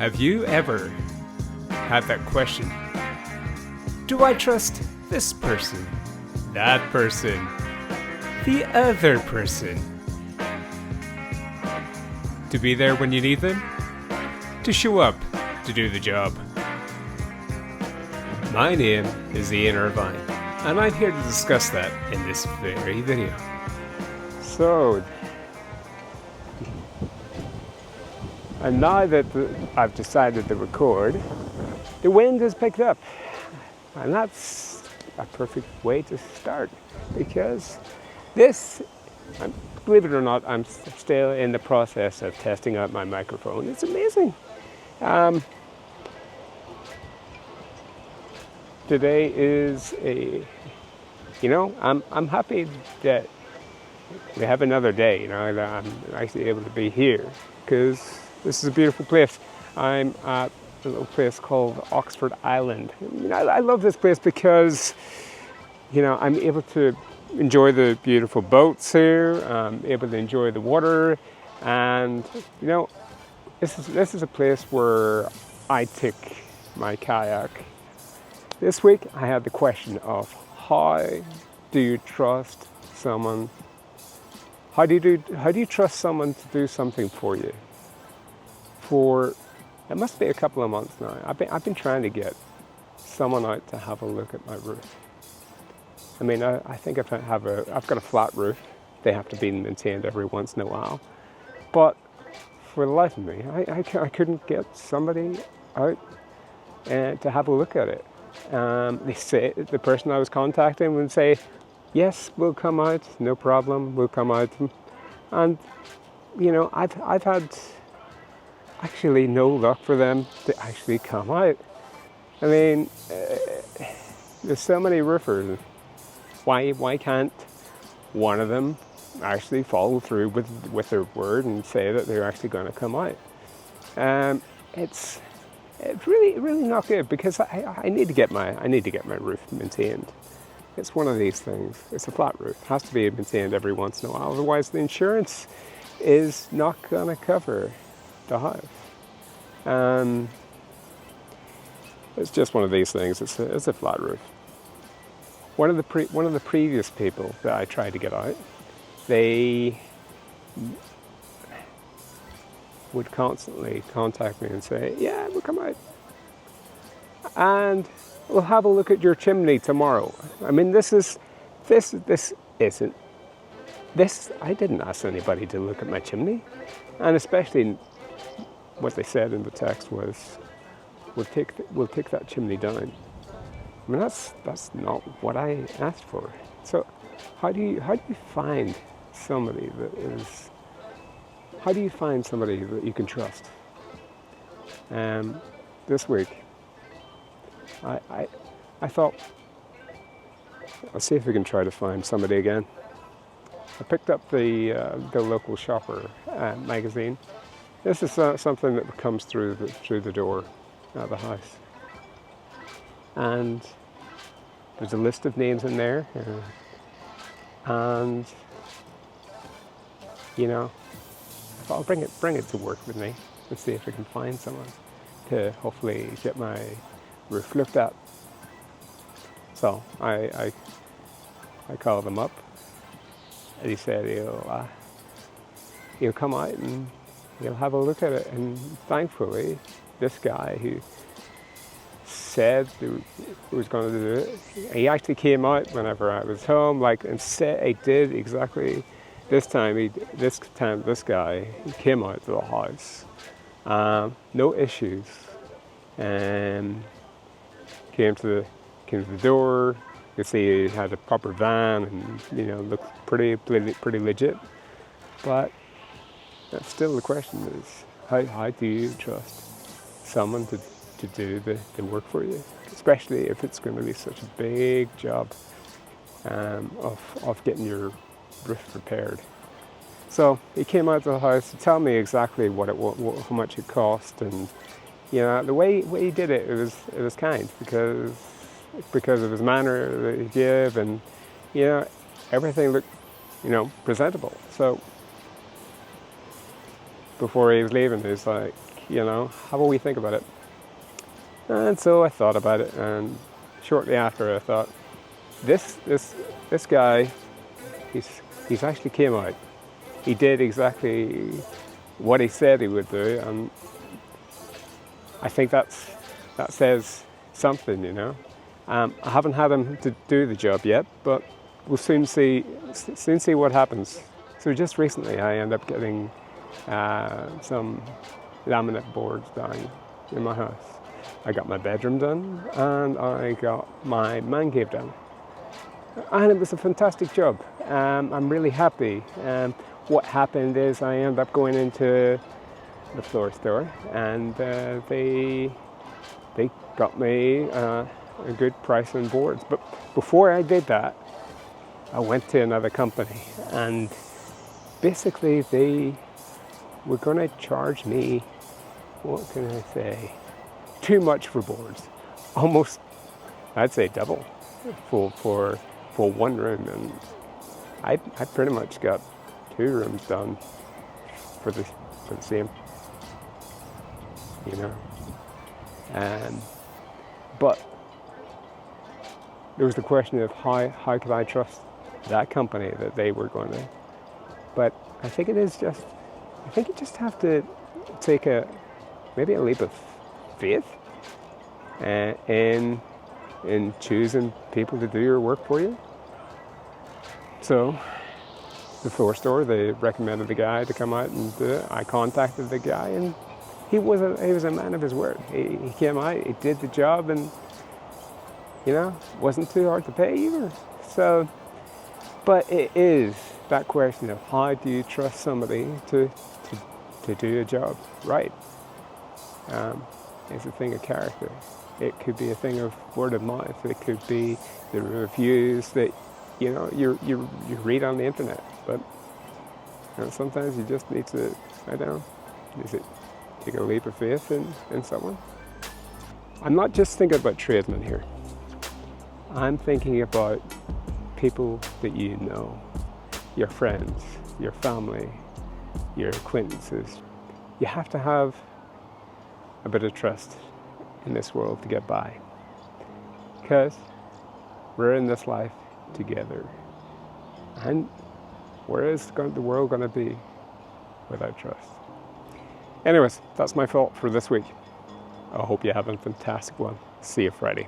Have you ever had that question? Do I trust this person, that person, the other person? To be there when you need them? To show up to do the job? My name is Ian Irvine, and I'm here to discuss that in this very video. So, and now that I've decided to record, the wind has picked up. And that's a perfect way to start, because believe it or not, I'm still in the process of testing out my microphone. It's amazing. Today is I'm happy that we have another day, that I'm actually able to be here, because this is a beautiful place. I'm at a little place called Oxford Island. I love this place because, I'm able to enjoy the beautiful boats here. I'm able to enjoy the water, and this is a place where I take my kayak. This week I had the question of how do you trust someone? How do you trust someone to do something for you? It must be a couple of months now. I've been trying to get someone out to have a look at my roof. I think I've got a flat roof. They have to be maintained every once in a while. But for the life of me, I couldn't get somebody out to have a look at it. They say the person I was contacting would say, "Yes, we'll come out. No problem. We'll come out." And I've had actually no luck for them to actually come out. There's so many roofers. Why can't one of them actually follow through with their word and say that they're actually going to come out? It's really not good, because I need to get my roof maintained. It's one of these things. It's a flat roof. It has to be maintained every once in a while. Otherwise, the insurance is not going to cover the house. It's just one of these things. It's a flat roof. One of the previous people that I tried to get out, they would constantly contact me and say, "Yeah, we'll come out, and we'll have a look at your chimney tomorrow." This isn't. I didn't ask anybody to look at my chimney, and especially what they said in the text was, "We'll take that chimney down." That's not what I asked for. So, how do you find somebody that is? How do you find somebody that you can trust? This week, I thought, I'll see if we can try to find somebody again. I picked up the local shopper magazine. This is something that comes through the door of the house, and there's a list of names in there, and I'll bring it to work with me and see if I can find someone to hopefully get my roof looked at. So I called him up, and he said he'll come out and he'll have a look at it. And thankfully, this guy who said he was going to do it, he actually came out whenever I was home, and said he did exactly. This time, this guy, he came out to the house, no issues, and came to the door. You can see he had a proper van, and looked pretty legit. But still, the question is, how do you trust someone to do the work for you, especially if it's going to be such a big job of getting your roof repaired? So he came out to the house to tell me exactly how much it cost, and the way he did it was kind, because of his manner that he gave, and everything looked presentable. So before he was leaving, he was like, have a wee think about it. And so I thought about it, and shortly after I thought, this guy, he's actually came out. He did exactly what he said he would do, and I think that says something. I haven't had him to do the job yet, but we'll soon see what happens. So just recently, I ended up getting some laminate boards down in my house. I got my bedroom done, and I got my man cave done, and it was a fantastic job. I'm really happy. What happened is I ended up going into the floor store, and they got me a good price on boards. But before I did that, I went to another company, and basically they were going to charge me, what can I say, too much for boards. Almost, I'd say double for one room, and I pretty much got 2 rooms done for the same, but there was the question of how could I trust that company that they were going to. But I think you just have to take maybe a leap of faith in choosing people to do your work for you. So the floor store, they recommended the guy to come out and do it. I contacted the guy, and he was a man of his word. He came out, he did the job, and wasn't too hard to pay either. So, but it is that question of how do you trust somebody to do a job right? It's a thing of character. It could be a thing of word of mouth. It could be the reviews that you read on the internet. But sometimes you just need to take a leap of faith in someone. I'm not just thinking about tradesmen here. I'm thinking about people that you know, your friends, your family, your acquaintances. You have to have a bit of trust in this world to get by, because we're in this life together. And where is the world going to be without trust? Anyways, that's my fault for this week. I hope you have a fantastic one. See you Friday.